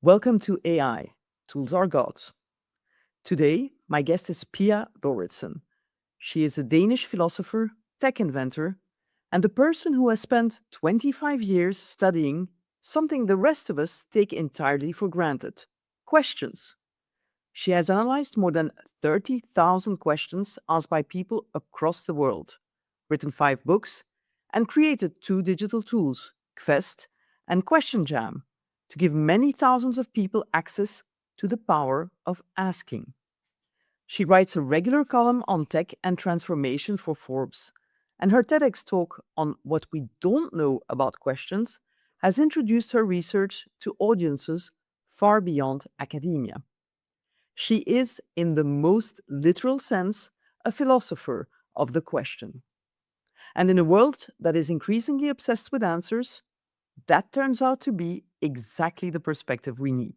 Welcome to AI, Tools Are Gods. Today, my guest is Pia Lauritzen. She is a Danish philosopher, tech inventor, and the person who has spent 25 years studying something the rest of us take entirely for granted: questions. She has analyzed more than 30,000 questions asked by people across the world, written 5 books, and created 2 digital tools, Qvest and Question Jam, to give many thousands of people access to the power of asking. She writes a regular column on tech and transformation for Forbes, and her TEDx talk on what we don't know about questions has introduced her research to audiences far beyond academia. She is, in the most literal sense, a philosopher of the question. And in a world that is increasingly obsessed with answers, that turns out to be exactly the perspective we need.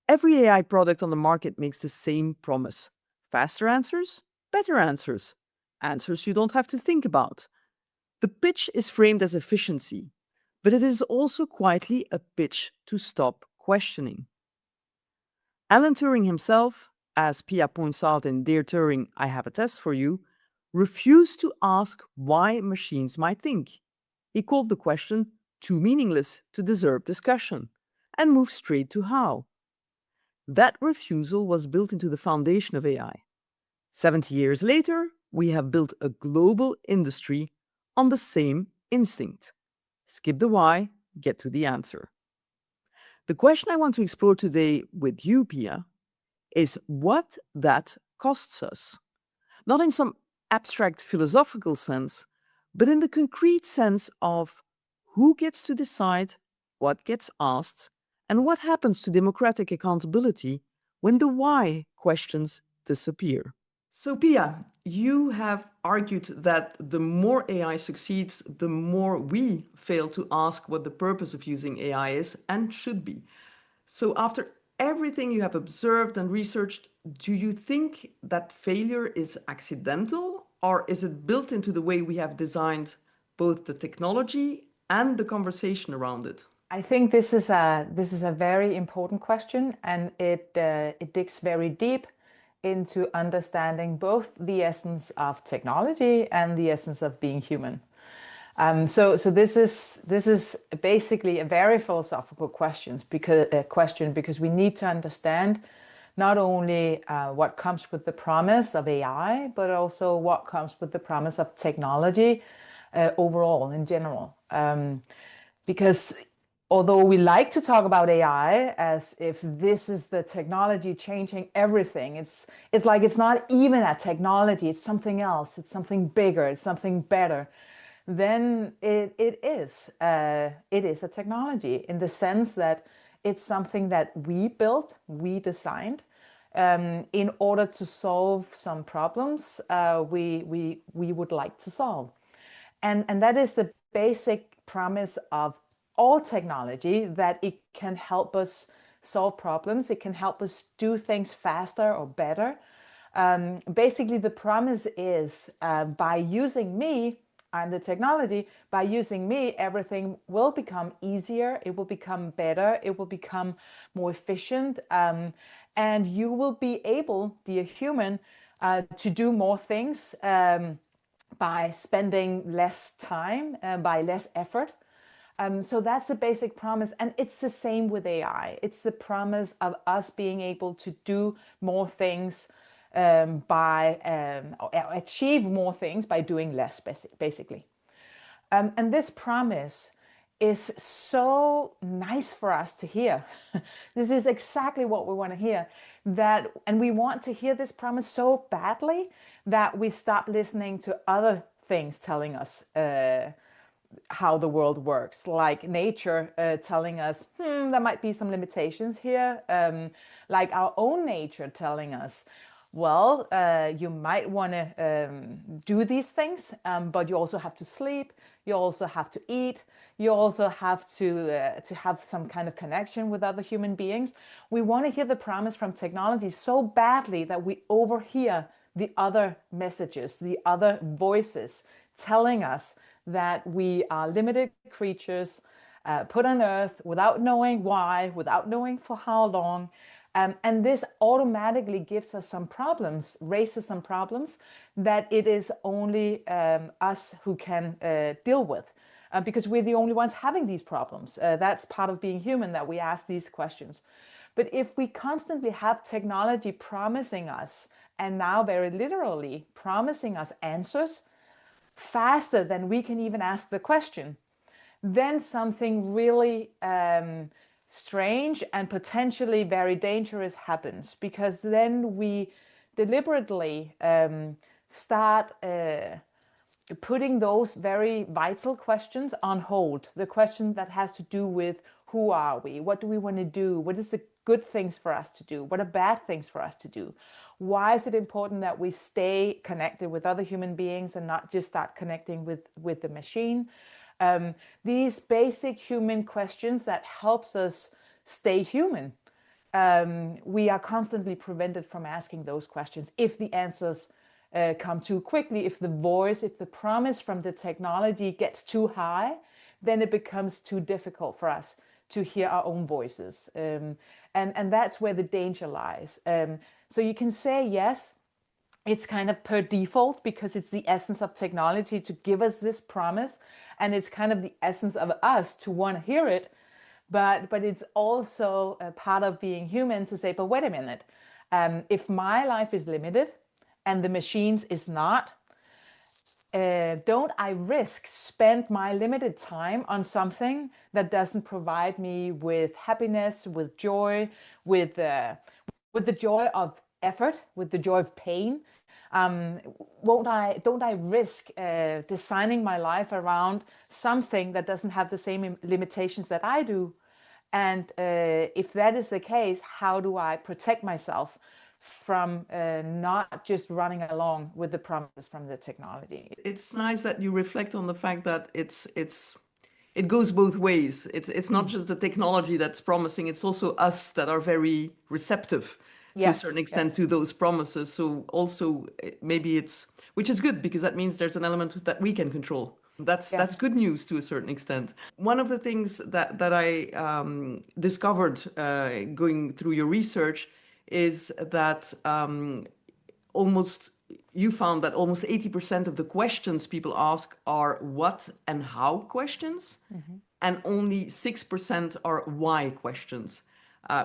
Every AI product on the market makes the same promise: faster answers, better answers, answers you don't have to think about. The pitch is framed as efficiency, but it is also quietly a pitch to stop questioning. Alan Turing himself, as Pia points out in Dear Turing, I Have a Test for You, refused to ask why machines might think. He called the question too meaningless to deserve discussion and moved straight to how. That refusal was built into the foundation of AI. 70 years later, we have built a global industry on the same instinct. Skip the why, get to the answer. The question I want to explore today with you, Pia, is what that costs us. Not in some abstract philosophical sense, but in the concrete sense of who gets to decide what gets asked and what happens to democratic accountability when the why questions disappear. So, Pia, you have argued that the more AI succeeds, the more we fail to ask what the purpose of using AI is and should be. So, after everything you have observed and researched, do you think that failure is accidental, or is it built into the way we have designed both the technology and the conversation around it? I think this is a very important question, and it digs very deep into understanding both the essence of technology and the essence of being human. So this is basically a very philosophical question because we need to understand not only what comes with the promise of AI, but also what comes with the promise of technology overall in general. Because although we like to talk about AI as if this is the technology changing everything, it's like it's not even a technology, it's something else, it's something bigger, it's something better. Then it is a technology in the sense that it's something that we built, we designed, in order to solve some problems we would like to solve. And that is the basic promise of all technology, that it can help us solve problems, it can help us do things faster or better. Basically, the promise is by using me, I'm the technology, by using me, everything will become easier, it will become better, it will become more efficient, and you will be able, dear human, to do more things by spending less time, by less effort. So that's the basic promise. And it's the same with AI. It's the promise of us being able to do more things or achieve more things by doing less, basically. And this promise is so nice for us to hear. This is exactly what we want to hear. And we want to hear this promise so badly that we stop listening to other things telling us how the world works, like nature telling us, there might be some limitations here, like our own nature telling us, well, you might want to do these things, but you also have to sleep, you also have to eat, you also have to have some kind of connection with other human beings. We want to hear the promise from technology so badly that we overhear the other messages, the other voices telling us that we are limited creatures, put on Earth without knowing why, without knowing for how long. And this automatically gives us some problems, raises some problems that it is only us who can deal with. Because we're the only ones having these problems. That's part of being human, that we ask these questions. But if we constantly have technology promising us, and now very literally promising us answers faster than we can even ask the question, then something really strange and potentially very dangerous happens, because then we deliberately start putting those very vital questions on hold. The question that has to do with who are we? What do we want to do? What is the good things for us to do? What are bad things for us to do? Why is it important that we stay connected with other human beings and not just start connecting with the machine? These basic human questions that helps us stay human. We are constantly prevented from asking those questions if the answers come too quickly, if the voice, if the promise from the technology gets too high, then it becomes too difficult for us to hear our own voices. And that's where the danger lies. So you can say, yes, it's kind of per default, because it's the essence of technology to give us this promise, and it's kind of the essence of us to want to hear it. But it's also a part of being human to say, but wait a minute, if my life is limited and the machines is not, don't I risk spend my limited time on something that doesn't provide me with happiness, with joy, with the joy of effort, with the joy of pain? Don't I risk designing my life around something that doesn't have the same limitations that I do? And if that is the case, how do I protect myself from not just running along with the promises from the technology? It's nice that you reflect on the fact that it goes both ways. It's not just the technology that's promising, it's also us that are very receptive to a certain extent to those promises. So also maybe it's, which is good, because that means there's an element that we can control. That's good news to a certain extent. One of the things that I discovered going through your research is that you found that almost 80% of the questions people ask are what and how questions, and only 6% are why questions,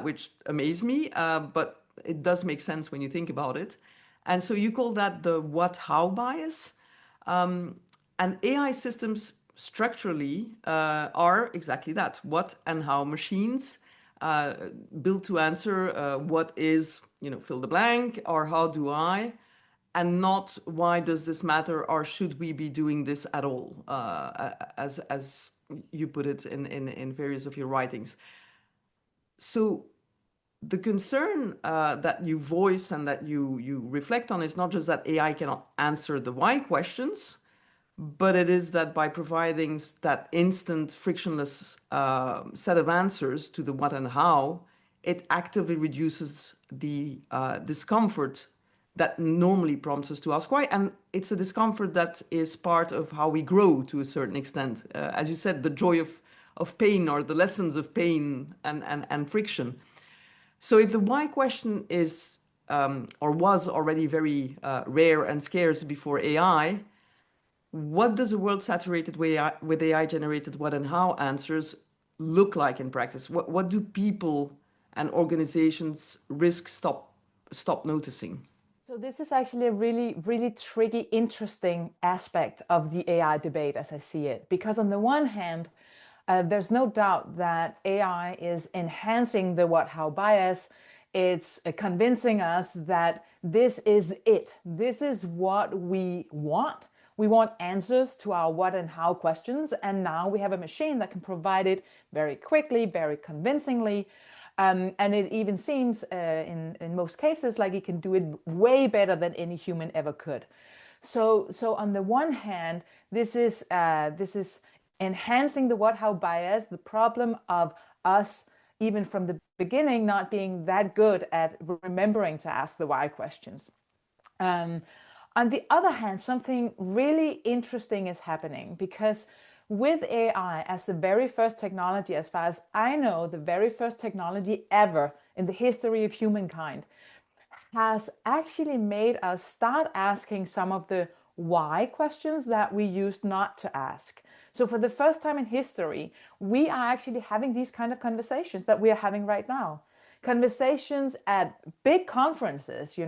which amazed me, but it does make sense when you think about it. And so you call that the what-how bias. And AI systems structurally are exactly that, what and how machines built to answer what is, fill the blank, or how do I, and not why does this matter, or should we be doing this at all, as you put it in various of your writings. So the concern that you voice and that you reflect on is not just that AI cannot answer the why questions, but it is that by providing that instant, frictionless set of answers to the what and how, it actively reduces the discomfort that normally prompts us to ask why. And it's a discomfort that is part of how we grow to a certain extent. As you said, the joy of pain, or the lessons of pain and friction. So if the why question is or was already very rare and scarce before AI, what does a world saturated with AI-generated what and how answers look like in practice? What do people and organizations risk stop noticing? So this is actually a really, really tricky, interesting aspect of the AI debate as I see it. Because on the one hand, there's no doubt that AI is enhancing the what-how bias. It's convincing us that this is it. This is what we want. We want answers to our what and how questions. And now we have a machine that can provide it very quickly, very convincingly. And it even seems in most cases like it can do it way better than any human ever could. So on the one hand, this is enhancing the what-how bias, the problem of us, even from the beginning, not being that good at remembering to ask the why questions. On the other hand, something really interesting is happening, because with AI as the very first technology, as far as I know, the very first technology ever in the history of humankind, has actually made us start asking some of the why questions that we used not to ask. So for the first time in history, we are actually having these kind of conversations that we are having right now. Conversations at big conferences,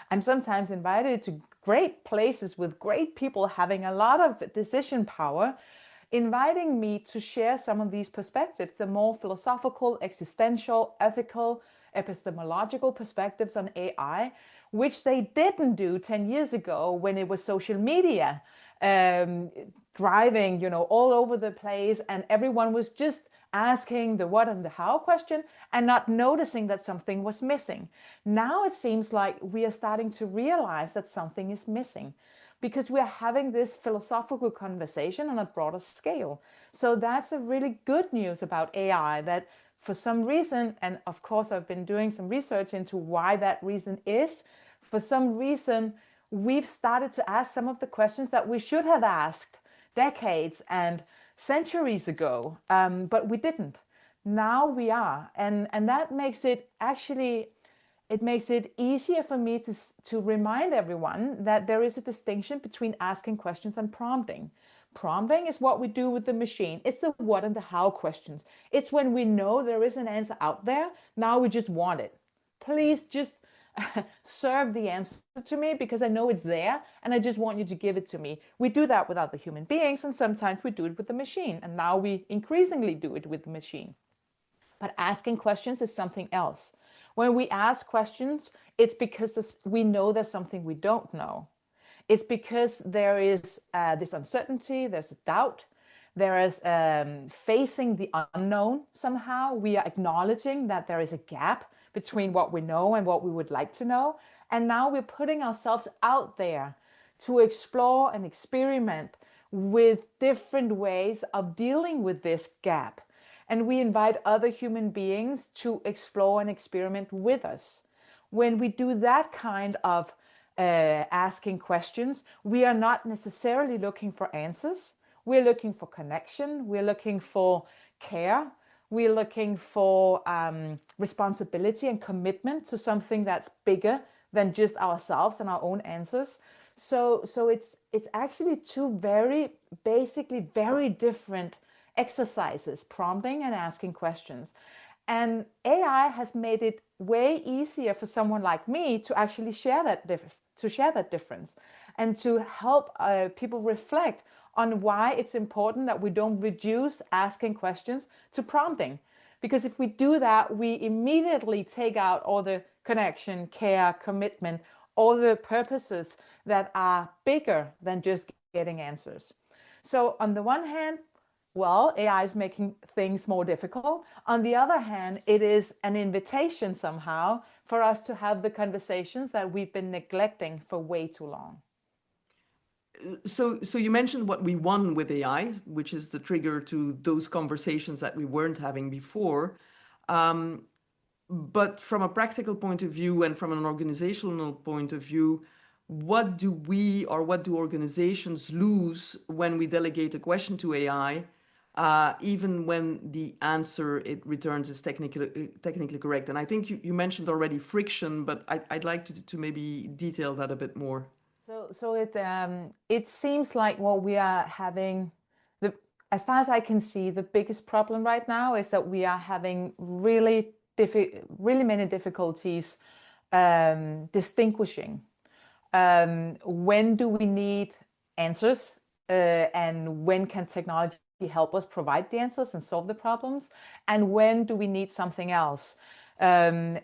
I'm sometimes invited to great places with great people having a lot of decision power, inviting me to share some of these perspectives, the more philosophical, existential, ethical, epistemological perspectives on AI, which they didn't do 10 years ago when it was social media driving, all over the place, and everyone was just asking the what and the how question and not noticing that something was missing. Now it seems like we are starting to realize that something is missing because we are having this philosophical conversation on a broader scale. So that's a really good news about AI, that for some reason, and of course I've been doing some research into why that reason is, for some reason we've started to ask some of the questions that we should have asked decades and centuries ago, but we didn't. Now we are, and that makes it actually, it makes it easier for me to remind everyone that there is a distinction between asking questions and prompting. Prompting is what we do with the machine. It's the what and the how questions. It's when we know there is an answer out there. Now we just want it. Please just serve the answer to me because I know it's there and I just want you to give it to me. We do that with other human beings, and sometimes we do it with the machine. And now we increasingly do it with the machine. But asking questions is something else. When we ask questions, it's because we know there's something we don't know. It's because there is this uncertainty, there's a doubt, there is facing the unknown somehow. We are acknowledging that there is a gap between what we know and what we would like to know. And now we're putting ourselves out there to explore and experiment with different ways of dealing with this gap. And we invite other human beings to explore and experiment with us. When we do that kind of asking questions, we are not necessarily looking for answers. We're looking for connection. We're looking for care. We're looking for responsibility and commitment to something that's bigger than just ourselves and our own answers. So it's actually two basically very different exercises, prompting and asking questions. And AI has made it way easier for someone like me to actually share that difference and to help people reflect on why it's important that we don't reduce asking questions to prompting. Because if we do that, we immediately take out all the connection, care, commitment, all the purposes that are bigger than just getting answers. So on the one hand, well, AI is making things more difficult. On the other hand, it is an invitation somehow for us to have the conversations that we've been neglecting for way too long. So you mentioned what we won with AI, which is the trigger to those conversations that we weren't having before. But from a practical point of view and from an organizational point of view, what do we or what do organizations lose when we delegate a question to AI, even when the answer it returns is technically correct? And I think you mentioned already friction, but I'd like to maybe detail that a bit more. So it seems like what we are having, as far as I can see, the biggest problem right now is that we are having really many difficulties distinguishing when do we need answers and when can technology help us provide the answers and solve the problems, and when do we need something else. And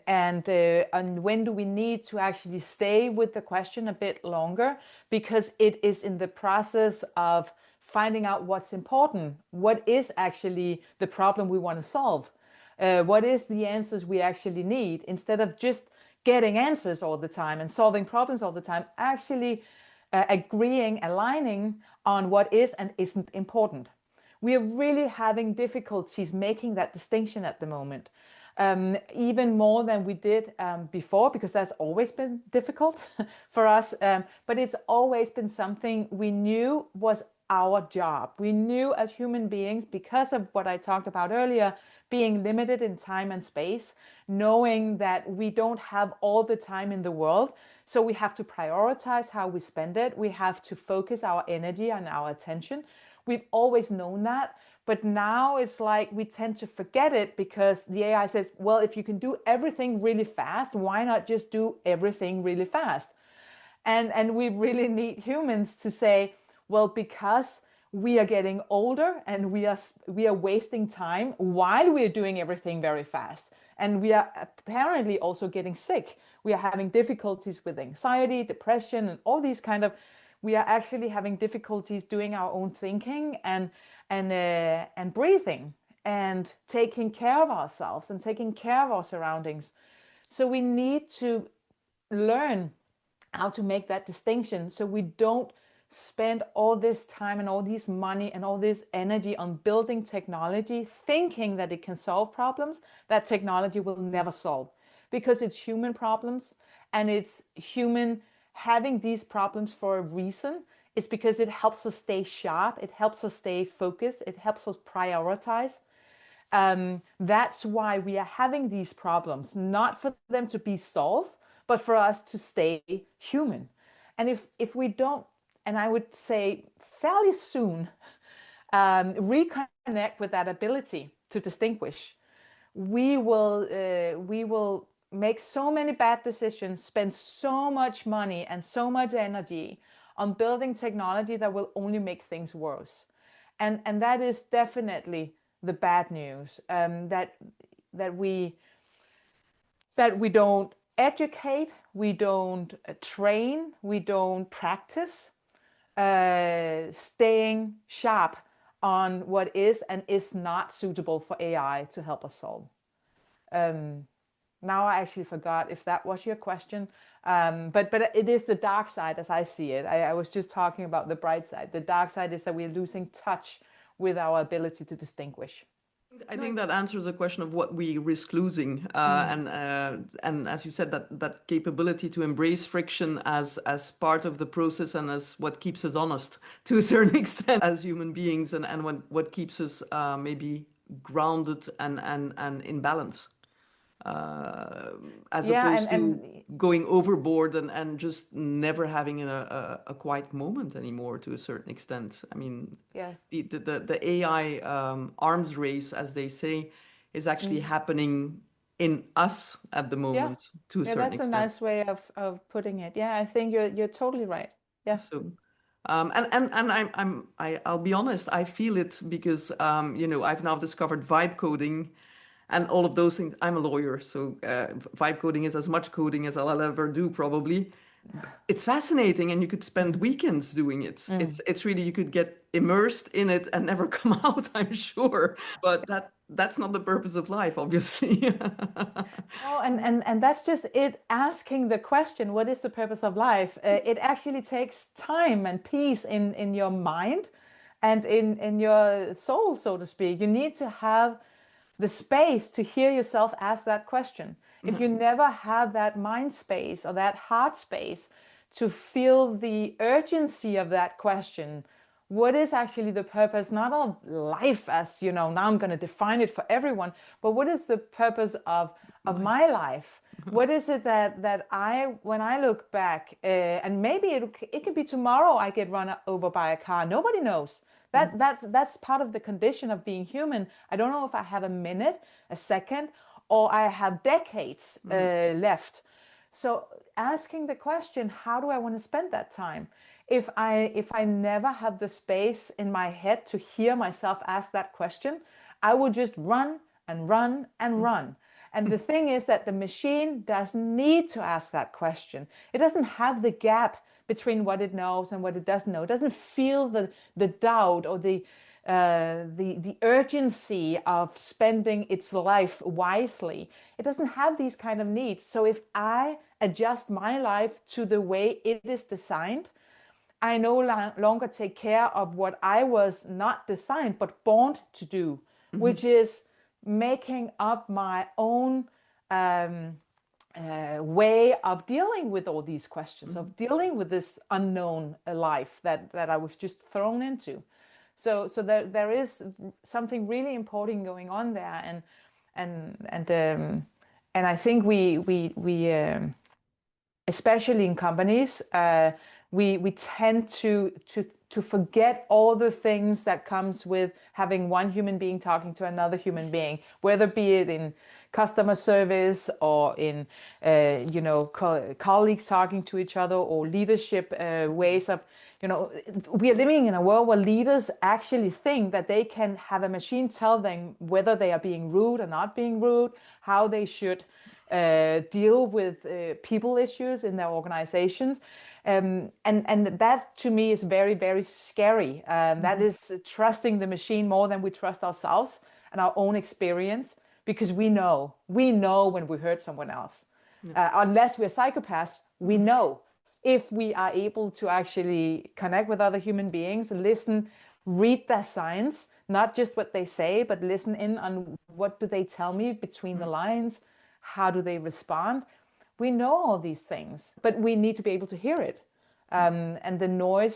when do we need to actually stay with the question a bit longer, because it is in the process of finding out what's important, what is actually the problem we want to solve, what is the answers we actually need, instead of just getting answers all the time and solving problems all the time, actually agreeing, aligning on what is and isn't important. We are really having difficulties making that distinction at the moment. even more than we did before, because that's always been difficult for us. But it's always been something we knew was our job. We knew as human beings, because of what I talked about earlier, being limited in time and space, knowing that we don't have all the time in the world. So we have to prioritize how we spend it. We have to focus our energy and our attention. We've always known that. But now it's like we tend to forget it because the AI says, well, if you can do everything really fast, why not just do everything really fast? And we really need humans to say, well, because we are getting older and we are wasting time while we are doing everything very fast. And we are apparently also getting sick. We are having difficulties with anxiety, depression, and all these kind of, we are actually having difficulties doing our own thinking and breathing and taking care of ourselves and taking care of our surroundings. So we need to learn how to make that distinction so we don't spend all this time and all this money and all this energy on building technology thinking that it can solve problems that technology will never solve, because it's human problems and it's human having these problems for a reason. It's because it helps us stay sharp, it helps us stay focused, it helps us prioritize. That's why we are having these problems, not for them to be solved, but for us to stay human. And if we don't, and I would say fairly soon, reconnect with that ability to distinguish, we will make so many bad decisions, spend so much money and so much energy on building technology that will only make things worse. And that is definitely the bad news, that we don't educate, we don't train, we don't practice staying sharp on what is and is not suitable for AI to help us solve. Now I actually forgot if that was your question, but it is the dark side as I see it. I was just talking about the bright side. The dark side is that we're losing touch with our ability to distinguish. I think that answers the question of what we risk losing, and as you said, that capability to embrace friction as part of the process and as what keeps us honest to a certain extent as human beings, and what keeps us maybe grounded and in balance, as opposed to going overboard and just never having a quiet moment anymore to a certain extent. I mean, yes, the AI arms race, as they say, is actually happening in us at the moment to a certain that's extent. a nice way of putting it. Yeah, I think you're totally right. Yeah. So, I'll be honest, I feel it because I've now discovered vibe coding and all of those things. I'm a lawyer, so vibe coding is as much coding as I'll ever do, probably. It's fascinating, and you could spend weekends doing it. It's really, you could get immersed in it and never come out, I'm sure. But that's not the purpose of life, obviously. Oh, and that's just it, asking the question, what is the purpose of life? It actually takes time and peace in your mind and in your soul, so to speak. You need to have the space to hear yourself ask that question. If you never have that mind space or that heart space to feel the urgency of that question, what is actually the purpose, not of life as, now I'm going to define it for everyone, but what is the purpose of my life? What is it that when I look back, and maybe it could be tomorrow I get run over by a car, nobody knows. That's part of the condition of being human. I don't know if I have a minute, a second, or I have decades left. So asking the question, how do I want to spend that time? If I never have the space in my head to hear myself ask that question, I will just run and run and run. And the thing is that the machine doesn't need to ask that question. It doesn't have the gap between what it knows and what it doesn't know. It doesn't feel the doubt or the urgency of spending its life wisely. It doesn't have these kind of needs. So if I adjust my life to the way it is designed, I no longer take care of what I was not designed but born to do, which is making up my own way of dealing with all these questions, of dealing with this unknown life that I was just thrown into. So there is something really important going on there, and I think we especially in companies, we tend to forget all the things that comes with having one human being talking to another human being, whether be it in customer service or in colleagues talking to each other, or leadership ways of, we are living in a world where leaders actually think that they can have a machine tell them whether they are being rude or not being rude, how they should deal with people issues in their organizations. And that to me is very, very scary. That is trusting the machine more than we trust ourselves and our own experience, because we know when we hurt someone else. Unless we're psychopaths, we know if we are able to actually connect with other human beings, listen, read their signs, not just what they say, but listen in on what do they tell me between the lines, how do they respond. We know all these things, but we need to be able to hear it. And the noise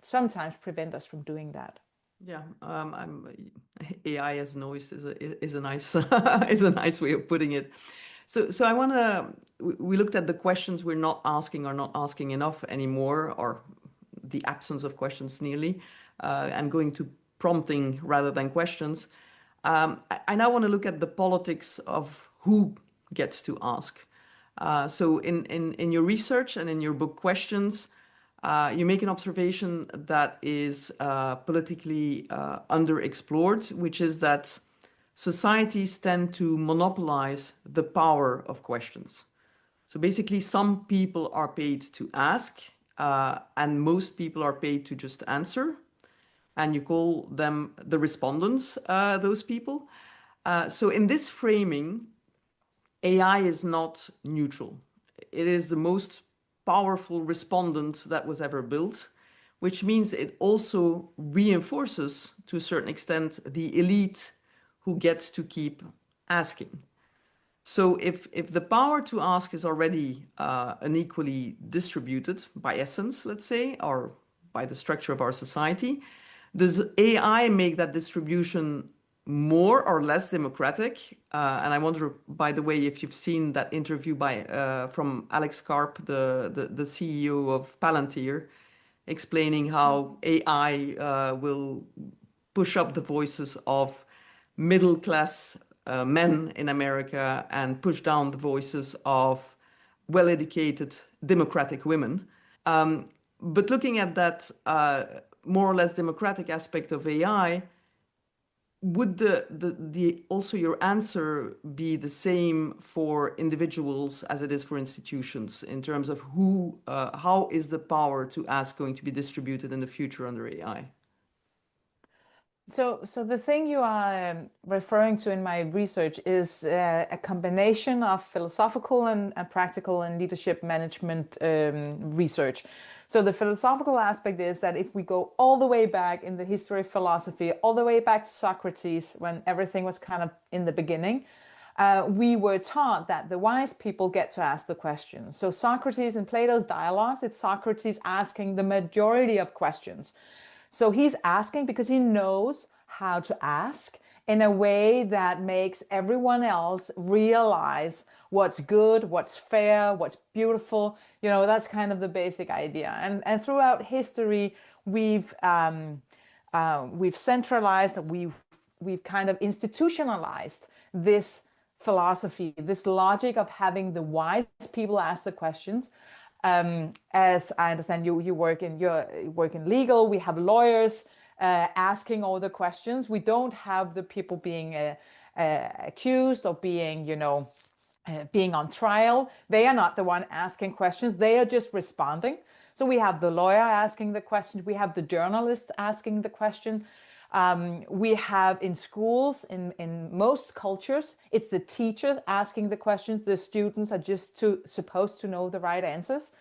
sometimes prevent us from doing that. Yeah, AI as noise is a nice is a nice way of putting it. So I want to. We looked at the questions we're not asking or not asking enough anymore, or the absence of questions nearly, and going to prompting rather than questions. I now want to look at the politics of who gets to ask. So in your research and in your book Questions, you make an observation that is politically underexplored, which is that societies tend to monopolize the power of questions. So basically, some people are paid to ask, and most people are paid to just answer. And you call them the respondents, those people. So in this framing, AI is not neutral. It is the most powerful respondent that was ever built, which means it also reinforces, to a certain extent, the elite who gets to keep asking. So if the power to ask is already unequally distributed by essence, let's say, or by the structure of our society, does AI make that distribution more or less democratic? And I wonder, by the way, if you've seen that interview from Alex Karp, the CEO of Palantir, explaining how AI will push up the voices of middle class men in America and push down the voices of well-educated democratic women. But looking at that more or less democratic aspect of AI, would the also your answer be the same for individuals as it is for institutions in terms of how is the power to ask going to be distributed in the future under AI? So the thing you are referring to in my research is a combination of philosophical and practical and leadership management research. So the philosophical aspect is that if we go all the way back in the history of philosophy, all the way back to Socrates, when everything was kind of in the beginning, we were taught that the wise people get to ask the questions. So Socrates and Plato's dialogues, it's Socrates asking the majority of questions. So he's asking because he knows how to ask in a way that makes everyone else realize what's good, what's fair, what's beautiful. That's kind of the basic idea. And throughout history, we've centralized, we've kind of institutionalized this philosophy, this logic of having the wise people ask the questions. As I understand, you work in legal. We have lawyers asking all the questions. We don't have the people being accused or being on trial. They are not the one asking questions. They are just responding. So we have the lawyer asking the question. We have the journalist asking the question. We have in schools, in most cultures, it's the teacher asking the questions. The students are just supposed to know the right answers.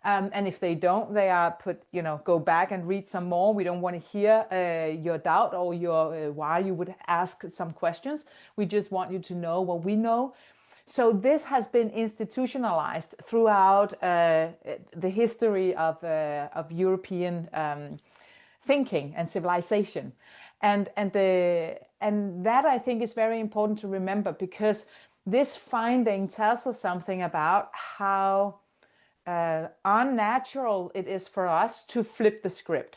And if they don't, they are put, go back and read some more. We don't want to hear your doubt or your why you would ask some questions. We just want you to know what we know. So this has been institutionalized throughout the history of European thinking and civilization, and that I think is very important to remember, because this finding tells us something about how unnatural it is for us to flip the script.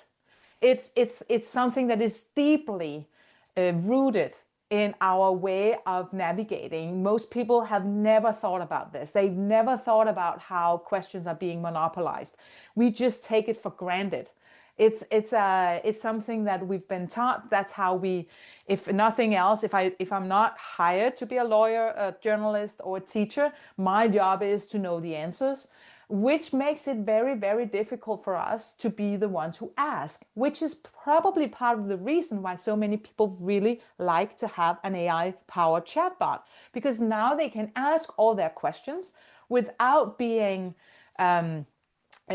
It's something that is deeply rooted in our way of navigating. Most people have never thought about this. They've never thought about how questions are being monopolized. We just take it for granted. It's something that we've been taught. That's how we, if nothing else, if I'm not hired to be a lawyer, a journalist, or a teacher, my job is to know the answers, which makes it very, very difficult for us to be the ones who ask, which is probably part of the reason why so many people really like to have an AI-powered chatbot, because now they can ask all their questions without being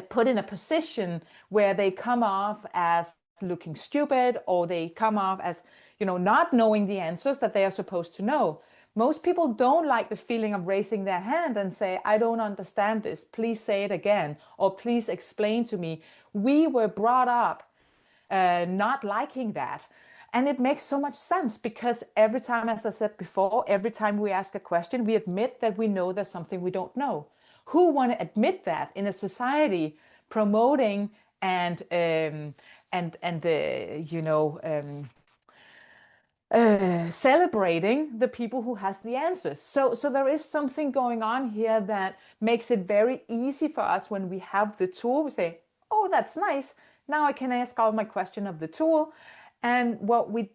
put in a position where they come off as looking stupid, or they come off as, not knowing the answers that they are supposed to know. Most people don't like the feeling of raising their hand and say, I don't understand this, please say it again, or please explain to me. We were brought up not liking that. And it makes so much sense, because every time, as I said before, every time we ask a question, we admit that we know there's something we don't know. Who want to admit that in a society promoting and celebrating the people who has the answers? So there is something going on here that makes it very easy for us when we have the tool. We say, oh, that's nice. Now I can ask all my question of the tool. And what we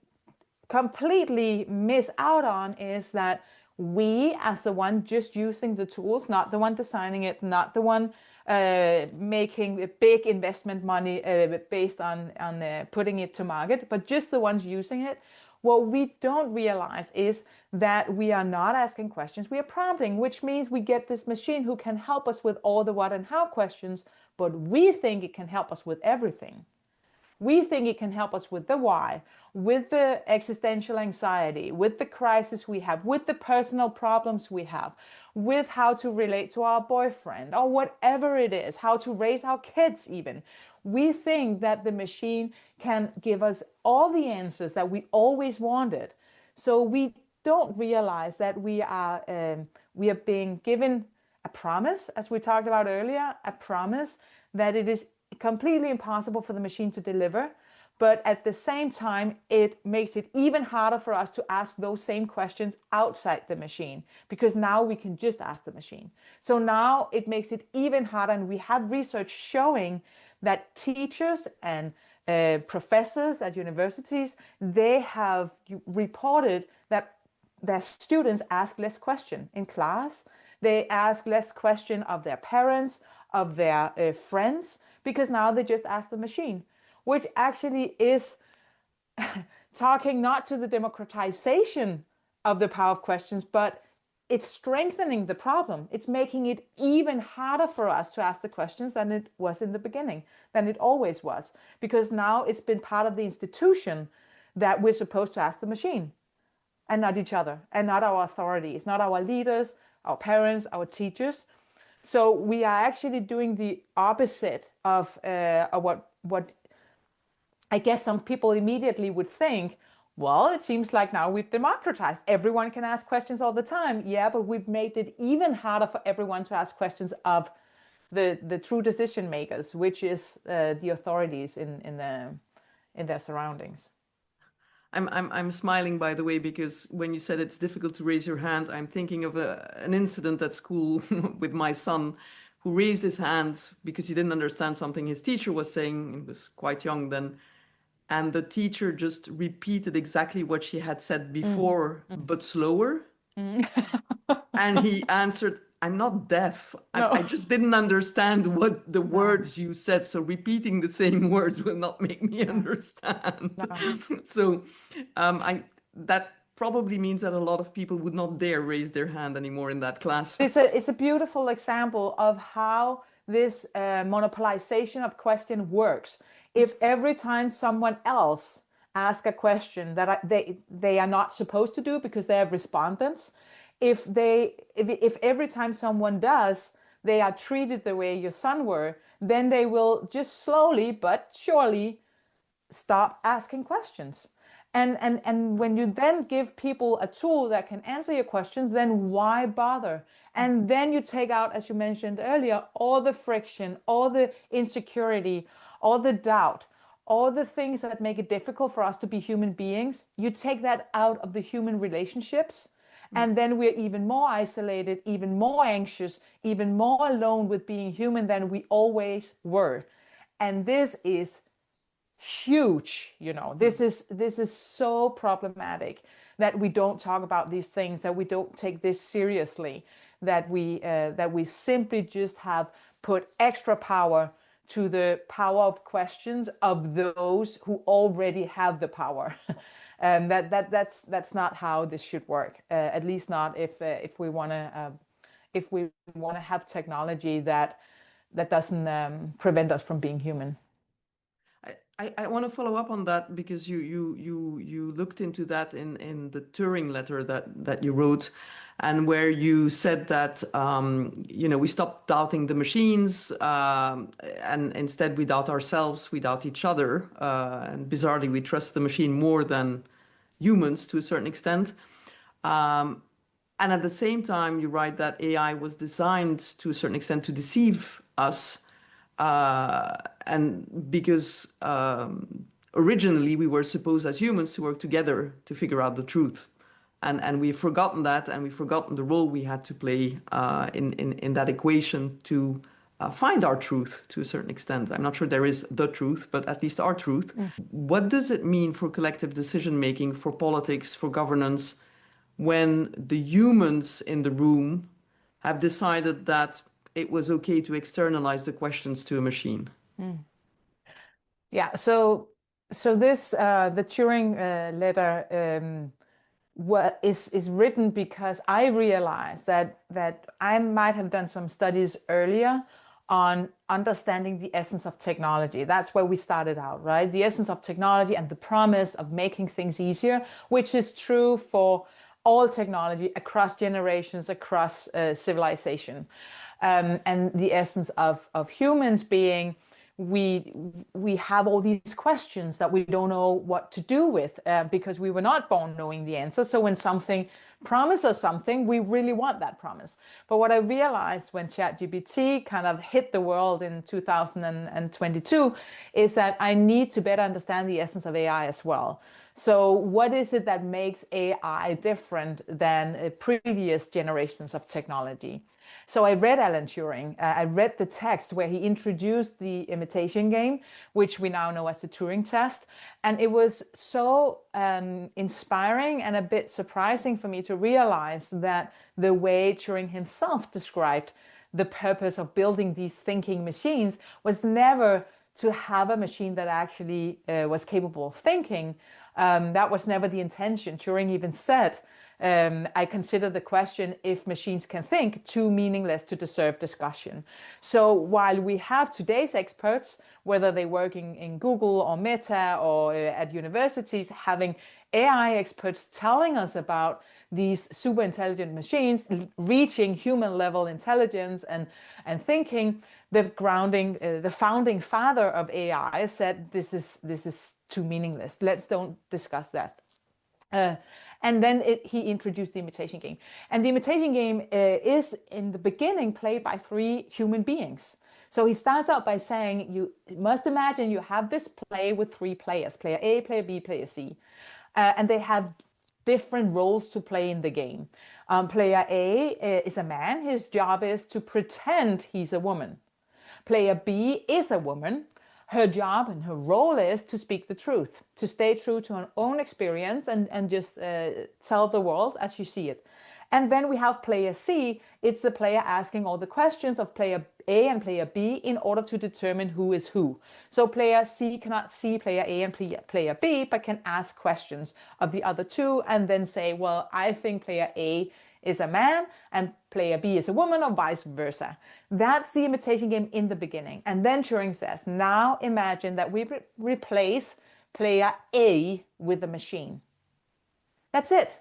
completely miss out on is that we, as the one just using the tools, not the one designing it, not the one making a big investment money based on putting it to market, but just the ones using it, what we don't realize is that we are not asking questions, we are prompting, which means we get this machine who can help us with all the what and how questions, but we think it can help us with everything. We think it can help us with the why, with the existential anxiety, with the crisis we have, with the personal problems we have, with how to relate to our boyfriend or whatever it is, how to raise our kids even. We think that the machine can give us all the answers that we always wanted. So we don't realize that we are being given a promise, as we talked about earlier, a promise that it is completely impossible for the machine to deliver. But at the same time, it makes it even harder for us to ask those same questions outside the machine, because now we can just ask the machine. So now it makes it even harder. And we have research showing that teachers and professors at universities, they have reported that their students ask less question in class. They ask less question of their parents, of their friends, because now they just ask the machine, which actually is talking not to the democratization of the power of questions, but it's strengthening the problem. It's making it even harder for us to ask the questions than it was in the beginning, than it always was, because now it's been part of the institution that we're supposed to ask the machine and not each other, and not our authorities, not our leaders, our parents, our teachers. So we are actually doing the opposite of what I guess some people immediately would think. Well, it seems like now we've democratized. Everyone can ask questions all the time. Yeah, but we've made it even harder for everyone to ask questions of the true decision makers, which is the authorities in their surroundings. I'm smiling, by the way, because when you said it's difficult to raise your hand, I'm thinking of an incident at school with my son, who raised his hand because he didn't understand something his teacher was saying. He was quite young then. And the teacher just repeated exactly what she had said before, but slower. And he answered, I'm not deaf. No. I just didn't understand what the words you said. So repeating the same words will not make me understand. So that probably means that a lot of people would not dare raise their hand anymore in that class. It's a beautiful example of how this monopolization of question works. If every time someone else asks a question that they are not supposed to do because they have respondents, if every time someone does, they are treated the way your son were, then they will just slowly but surely stop asking questions. And when you then give people a tool that can answer your questions, then why bother? And then you take out, as you mentioned earlier, all the friction, all the insecurity, all the doubt, all the things that make it difficult for us to be human beings. You take that out of the human relationships, and then we're even more isolated, even more anxious, even more alone with being human than we always were. And this is huge. This is so problematic that we don't talk about these things, that we don't take this seriously, that we simply just have put extra power to the power of questions of those who already have the power. That's not how this should work, at least not if we want to have technology that doesn't prevent us from being human. I want to follow up on that because you looked into that in the Turing letter that you wrote, and where you said that we stopped doubting the machines, and instead we doubt ourselves, we doubt each other, and bizarrely we trust the machine more than humans to a certain extent. And at the same time, you write that AI was designed to a certain extent to deceive us. And because originally we were supposed as humans to work together to figure out the truth. And we've forgotten that, and we've forgotten the role we had to play in that equation to find our truth to a certain extent. I'm not sure there is the truth, but at least our truth. What does it mean for collective decision-making, for politics, for governance, when the humans in the room have decided that it was okay to externalize the questions to a machine? Yeah, so this the Turing letter is written because I realized that I might have done some studies earlier on understanding the essence of technology. That's where we started out, right? The essence of technology and the promise of making things easier, which is true for all technology across generations, across civilization. And the essence of humans being, we have all these questions that we don't know what to do with because we were not born knowing the answer. So when something promises something, we really want that promise. But what I realized when ChatGPT kind of hit the world in 2022 is that I need to better understand the essence of AI as well. So what is it that makes AI different than previous generations of technology? So I read Alan Turing. I read the text where he introduced the imitation game, which we now know as the Turing test. And it was so inspiring and a bit surprising for me to realize that the way Turing himself described the purpose of building these thinking machines was never to have a machine that actually was capable of thinking. That was never the intention. Turing even said, I consider the question, if machines can think, too meaningless to deserve discussion. So while we have today's experts, whether they work in Google or Meta or at universities, having AI experts telling us about these super intelligent machines reaching human level intelligence and thinking, the founding father of AI said this is too meaningless. Let's don't discuss that. And then he introduced the imitation game. And the imitation game is in the beginning played by 3 human beings. So he starts out by saying, you must imagine you have this play with 3 players, player A, player B, player C. And they have different roles to play in the game. Player A is a man. His job is to pretend he's a woman. Player B is a woman. Her job and her role is to speak the truth, to stay true to her own experience and just tell the world as you see it. And then we have player C. It's the player asking all the questions of player A and player B in order to determine who is who. So player C cannot see player A and player B, but can ask questions of the other two and then say, well, I think player A is a man and player B is a woman, or vice versa. That's the imitation game in the beginning. And then Turing says, now imagine that we replace player A with the machine. That's it.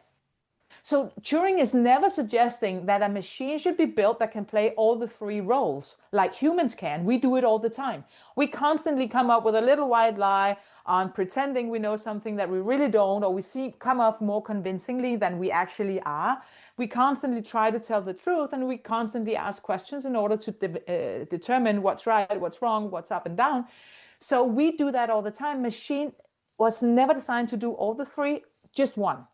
So Turing is never suggesting that a machine should be built that can play all the three roles like humans can. We do it all the time. We constantly come up with a little white lie on pretending we know something that we really don't, or we come off more convincingly than we actually are. We constantly try to tell the truth, and we constantly ask questions in order to determine what's right, what's wrong, what's up and down. So we do that all the time. Machine was never designed to do all the three, just one.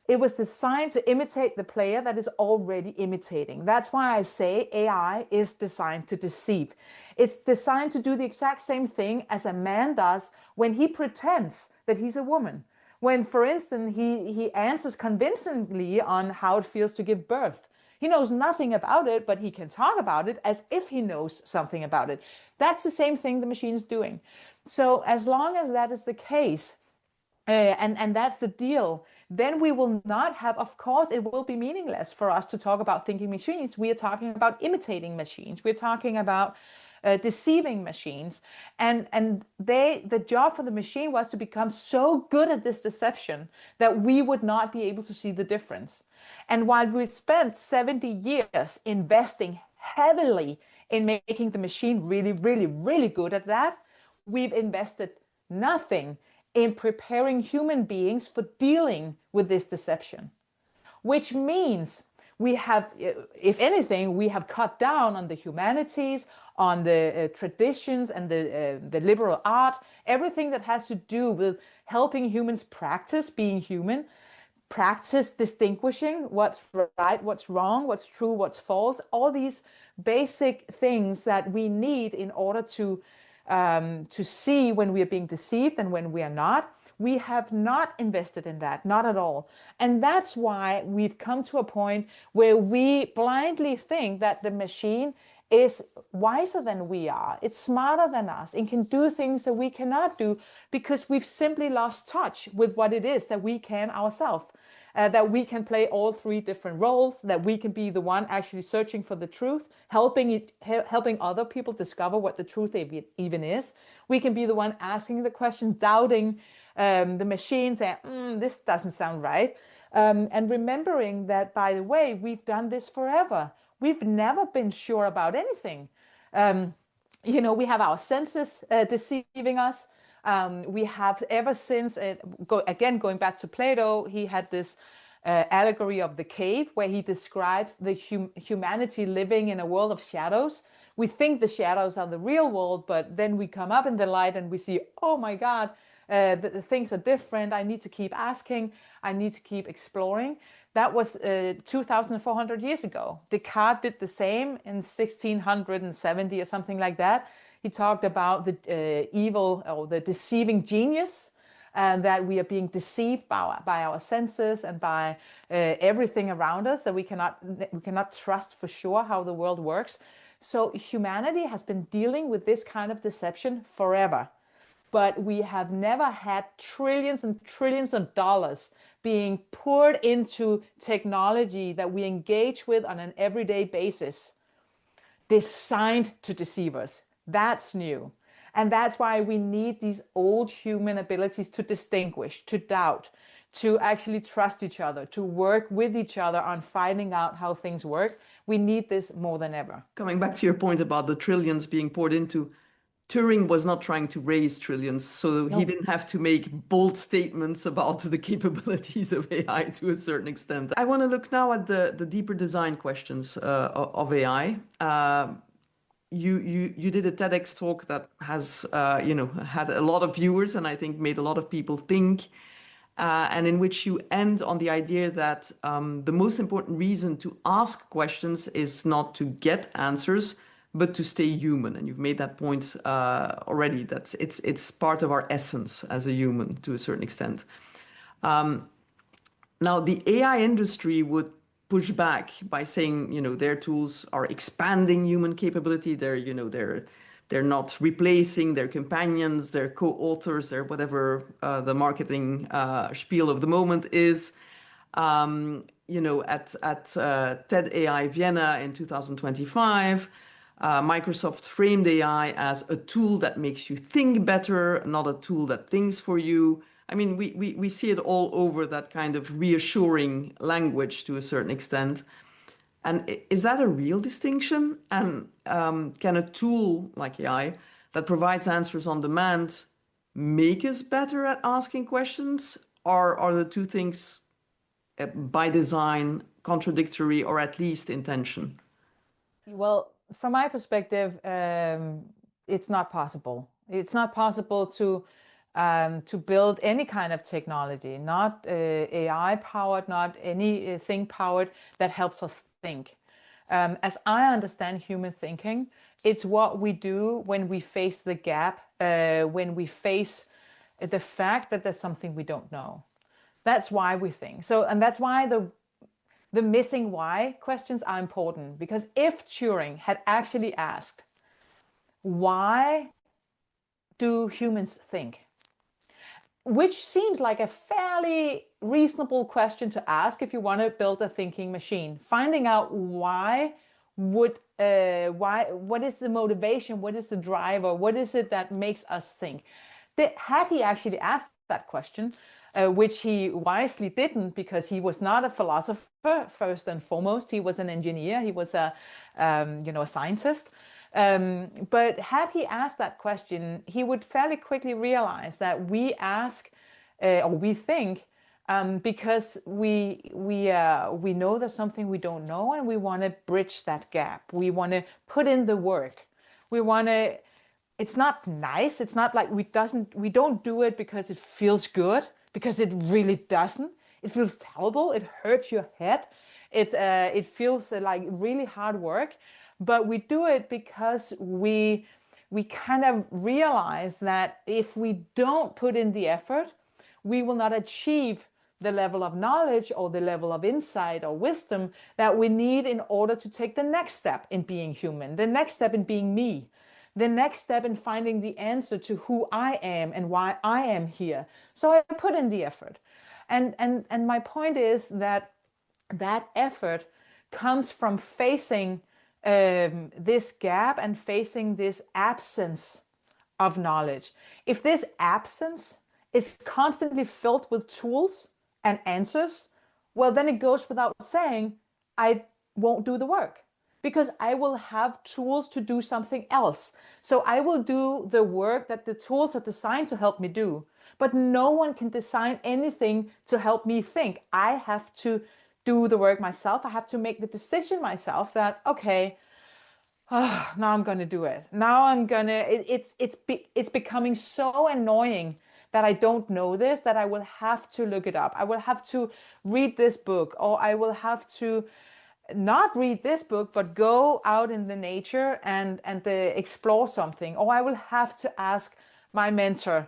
It was designed to imitate the player that is already imitating. That's why I say AI is designed to deceive. It's designed to do the exact same thing as a man does when he pretends that he's a woman. When, for instance, he answers convincingly on how it feels to give birth. He knows nothing about it, but he can talk about it as if he knows something about it. That's the same thing the machine is doing. So as long as that is the case, and that's the deal, then we will not have, of course, it will be meaningless for us to talk about thinking machines. We are talking about imitating machines. We're talking about deceiving machines. And the job for the machine was to become so good at this deception that we would not be able to see the difference. And while we spent 70 years investing heavily in making the machine really, really, really good at that, we've invested nothing in preparing human beings for dealing with this deception, which means we have, if anything, we have cut down on the humanities, on the traditions and the liberal art, everything that has to do with helping humans practice being human, practice distinguishing what's right, what's wrong, what's true, what's false, all these basic things that we need in order to see when we are being deceived and when we are not. We have not invested in that, not at all. And that's why we've come to a point where we blindly think that the machine is wiser than we are. It's smarter than us. It can do things that we cannot do because we've simply lost touch with what it is that we can ourselves. That we can play all three different roles, that we can be the one actually searching for the truth, helping other people discover what the truth even is. We can be the one asking the question, doubting the machine, saying, this doesn't sound right. And remembering that, by the way, we've done this forever. We've never been sure about anything. We have our senses deceiving us. We have ever since, going back to Plato, he had this allegory of the cave where he describes the humanity living in a world of shadows. We think the shadows are the real world, but then we come up in the light and we see, oh my God, the things are different. I need to keep asking. I need to keep exploring. That was 2,400 years ago. Descartes did the same in 1670 or something like that. He talked about the evil or the deceiving genius, and that we are being deceived by our senses and by everything around us, that we cannot trust for sure how the world works. So humanity has been dealing with this kind of deception forever. But we have never had trillions and trillions of dollars being poured into technology that we engage with on an everyday basis, designed to deceive us. That's new. And that's why we need these old human abilities to distinguish, to doubt, to actually trust each other, to work with each other on finding out how things work. We need this more than ever. Coming back to your point about the trillions being poured into, Turing was not trying to raise trillions, so he didn't have to make bold statements about the capabilities of AI to a certain extent. I want to look now at the deeper design questions of AI. You did a TEDx talk that has had a lot of viewers and I think made a lot of people think, and in which you end on the idea that the most important reason to ask questions is not to get answers, but to stay human. And you've made that point already, that it's part of our essence as a human to a certain extent. Now, the AI industry would push back by saying, their tools are expanding human capability. They're not replacing their companions, their co-authors, their whatever the marketing spiel of the moment is. at TED AI Vienna in 2025. Microsoft framed AI as a tool that makes you think better, not a tool that thinks for you. I mean, we see it all over, that kind of reassuring language to a certain extent. And is that a real distinction? And can a tool like AI that provides answers on demand make us better at asking questions? Or are the two things by design contradictory, or at least intention? Well, from my perspective, it's not possible. It's not possible to build any kind of technology, not AI powered, not anything powered that helps us think. As I understand human thinking, it's what we do when we face the gap, when we face the fact that there's something we don't know. That's why we think. So, and that's why the missing why questions are important, because if Turing had actually asked, why do humans think? Which seems like a fairly reasonable question to ask if you want to build a thinking machine. Finding out why what is the motivation, what is the driver, what is it that makes us think? Had he actually asked that question, which he wisely didn't, because he was not a philosopher first and foremost. He was an engineer. He was a scientist. But had he asked that question, he would fairly quickly realize that we ask or we think because we know there's something we don't know, and we want to bridge that gap. We want to put in the work. We want to. It's not nice. It's not like we don't do it because it feels good, because it really doesn't. It feels terrible. It hurts your head. It feels like really hard work, but we do it because we kind of realize that if we don't put in the effort, we will not achieve the level of knowledge or the level of insight or wisdom that we need in order to take the next step in being human, the next step in being me, the next step in finding the answer to who I am and why I am here. So I put in the effort. And my point is that effort comes from facing this gap and facing this absence of knowledge. If this absence is constantly filled with tools and answers, well, then it goes without saying, I won't do the work, because I will have tools to do something else. So I will do the work that the tools are designed to help me do. But no one can design anything to help me think. I have to do the work myself. I have to make the decision myself that, okay, now I'm going to do it. Now I'm going to, it's becoming so annoying that I don't know this, that I will have to look it up. I will have to read this book, or I will have to not read this book, but go out in the nature and explore something. Or I will have to ask my mentor,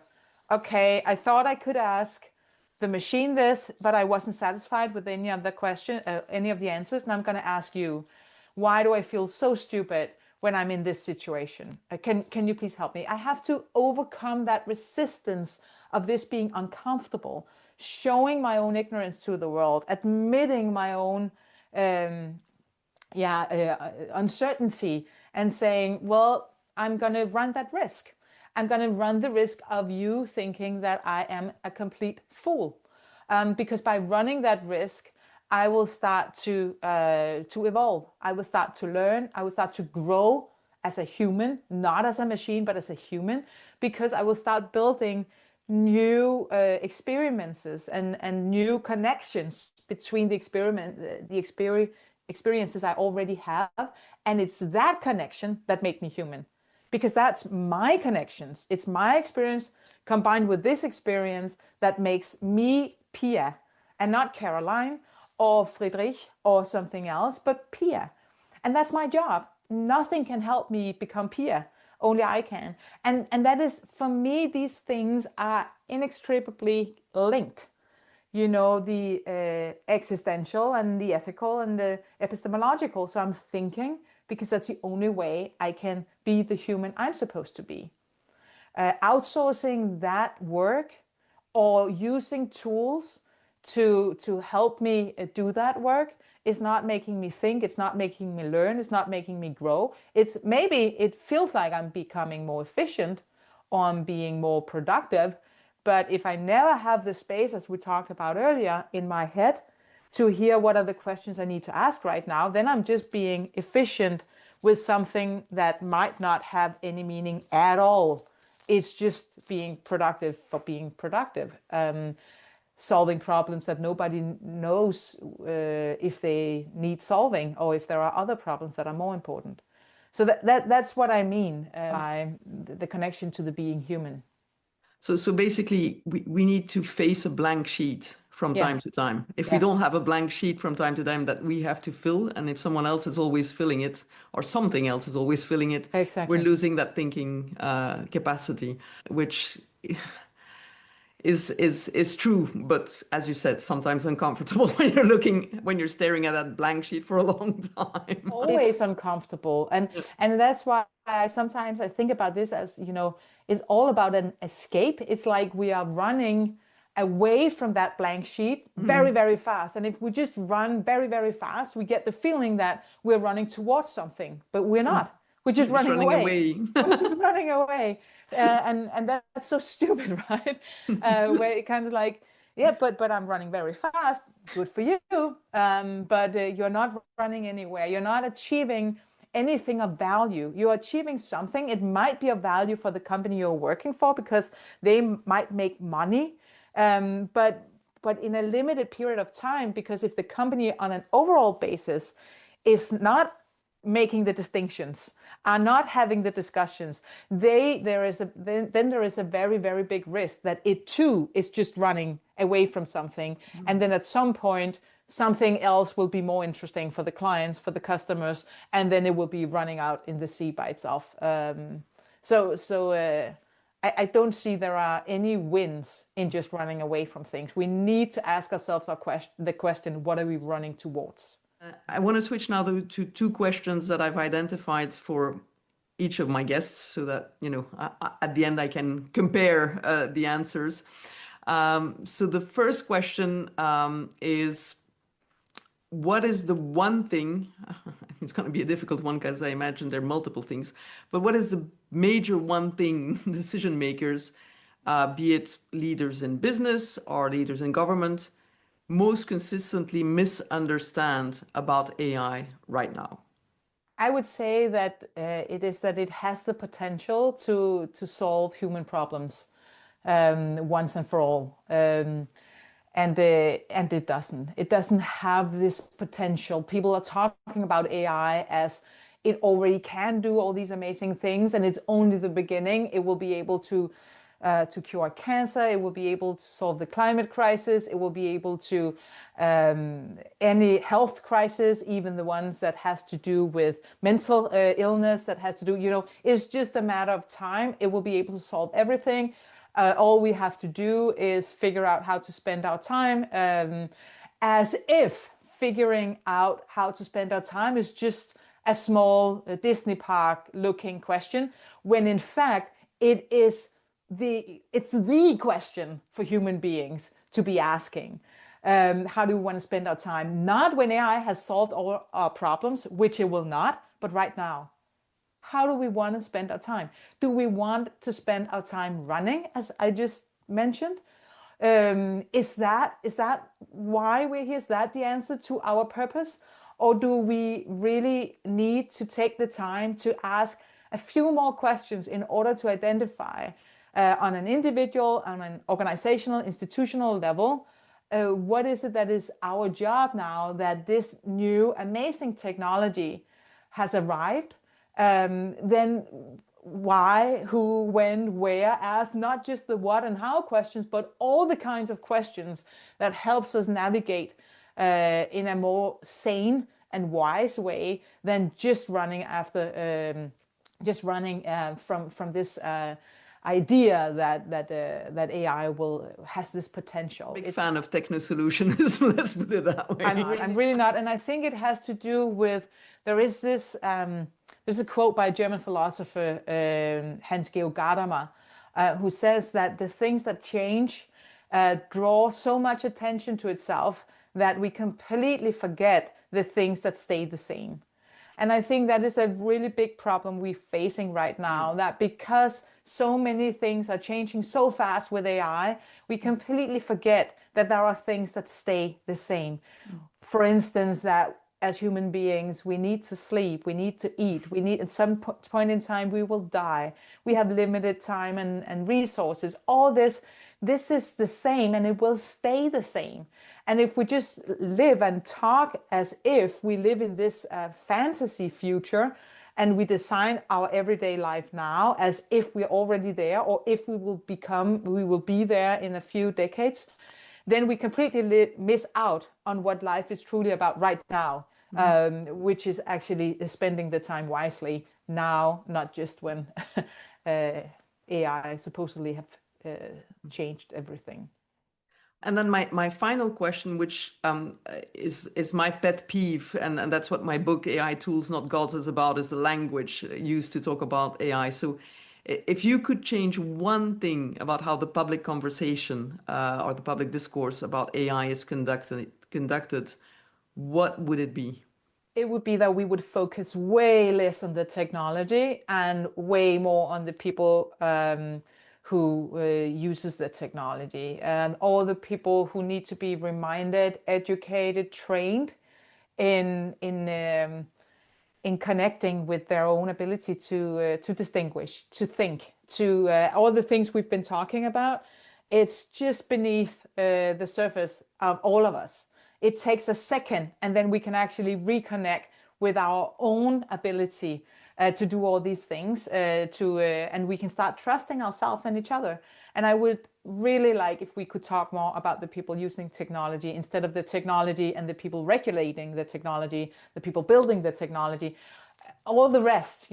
okay, I thought I could ask the machine this, but I wasn't satisfied with any of the question, any of the answers. And I'm going to ask you, why do I feel so stupid when I'm in this situation? Can you please help me? I have to overcome that resistance of this being uncomfortable, showing my own ignorance to the world, admitting my own uncertainty, and saying, well, I'm going to run that risk. I'm going to run the risk of you thinking that I am a complete fool. Because by running that risk, I will start to evolve. I will start to learn. I will start to grow as a human, not as a machine, but as a human, because I will start building new experiences and new connections between the experiences I already have. And it's that connection that make me human, because that's my connections. It's my experience combined with this experience that makes me Pia, and not Caroline or Friedrich or something else, but Pia. And that's my job. Nothing can help me become Pia. Only I can. And that is, for me, these things are inextricably linked. You know, the existential and the ethical and the epistemological. So I'm thinking because that's the only way I can be the human I'm supposed to be. Outsourcing that work or using tools to help me do that work. It's not making me think, it's not making me learn, it's not making me grow. It's maybe it feels like I'm becoming more efficient or I'm being more productive. But if I never have the space, as we talked about earlier, in my head to hear what are the questions I need to ask right now, then I'm just being efficient with something that might not have any meaning at all. It's just being productive for being productive. Solving problems that nobody knows if they need solving, or if there are other problems that are more important. So that's what I mean by the connection to the being human. So basically, we need to face a blank sheet from Yeah, time to time. If we yeah, don't have a blank sheet from time to time that we have to fill, and if someone else is always filling it, or something else is always filling it, we're exactly. losing that thinking capacity, which is true, but as you said, sometimes uncomfortable when you're staring at that blank sheet for a long time. Always uncomfortable, and that's why I think about this as, it's all about an escape. It's like we are running away from that blank sheet very, very fast, and if we just run very, very fast, we get the feeling that we're running towards something, but we're not. We're just We're just running running away. away. We're just running away, and that's so stupid, right? Where it kind of like, yeah, but I'm running very fast. Good for you. But you're not running anywhere. You're not achieving anything of value. You're achieving something. It might be of value for the company you're working for because they might make money, but in a limited period of time. Because if the company, on an overall basis, is not making the distinctions, are not having the discussions, then there is a very, very big risk that it too is just running away from something, and then at some point something else will be more interesting for the clients, for the customers, and then it will be running out in the sea by itself. I don't see there are any wins in just running away from things. We need to ask ourselves the question, what are we running towards? I want to switch now to two questions that I've identified for each of my guests so that, at the end I can compare the answers. So the first question is, what is the one thing, it's going to be a difficult one because I imagine there are multiple things, but what is the major one thing decision makers, be it leaders in business or leaders in government, most consistently misunderstand about AI right now? I would say that it is that it has the potential to solve human problems once and for all, and it doesn't. It doesn't have this potential. People are talking about AI as it already can do all these amazing things, and it's only the beginning. It will be able to cure cancer. It will be able to solve the climate crisis. It will be able to any health crisis, even the ones that has to do with mental illness, that has to do, it's just a matter of time. It will be able to solve everything. All we have to do is figure out how to spend our time, as if figuring out how to spend our time is just a small Disney park looking question, when in fact it's the question for human beings to be asking. How do we want to spend our time? Not when AI has solved all our problems, which it will not, but right now. How do we want to spend our time? Do we want to spend our time running, as I just mentioned? Is that why we're here? Is that the answer to our purpose? Or do we really need to take the time to ask a few more questions in order to identify on an individual, on an organizational, institutional level, what is it that is our job now that this new amazing technology has arrived? Then why, who, when, where, ask not just the what and how questions, but all the kinds of questions that helps us navigate in a more sane and wise way than just running after, from this idea that AI has this potential. Big fan of techno solutions, let's put it that way. I'm really not, and I think it has to do with there is this. There's a quote by a German philosopher, Hans-Georg Gadamer, who says that the things that change draw so much attention to itself that we completely forget the things that stay the same. And I think that is a really big problem we're facing right now, that because so many things are changing so fast with AI, we completely forget that there are things that stay the same. For instance, that as human beings, we need to sleep, we need to eat, we need, at some point in time, we will die. We have limited time and resources. All this is the same and it will stay the same. And if we just live and talk as if we live in this fantasy future, and we design our everyday life now as if we're already there, or if we will be there in a few decades, then we completely miss out on what life is truly about right now, which is actually spending the time wisely now, not just when AI supposedly have changed everything. And then my final question, which is my pet peeve, and that's what my book AI Tools Not Gods is about, is the language used to talk about AI. So if you could change one thing about how the public conversation or the public discourse about AI is conducted, what would it be? It would be that we would focus way less on the technology and way more on the people who uses the technology, and all the people who need to be reminded, educated, trained in connecting with their own ability to distinguish, to think, to all the things we've been talking about. It's just beneath the surface of all of us. It takes a second, and then we can actually reconnect with our own ability to do all these things, and we can start trusting ourselves and each other. And I would really like if we could talk more about the people using technology instead of the technology and the people regulating the technology, the people building the technology, all the rest,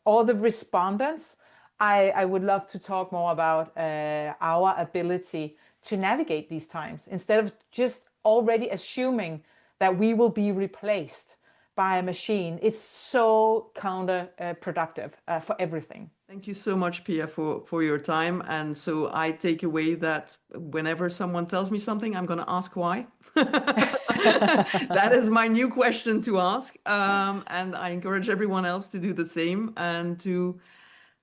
all the respondents. I would love to talk more about our ability to navigate these times instead of just already assuming that we will be replaced by a machine. It's so counterproductive for everything. Thank you so much, Pia, for your time. And so I take away that whenever someone tells me something, I'm going to ask why. That is my new question to ask. And I encourage everyone else to do the same and to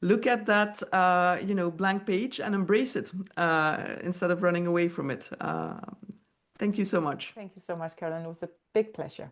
look at that, blank page and embrace it instead of running away from it. Thank you so much. Thank you so much, Caroline. It was a big pleasure.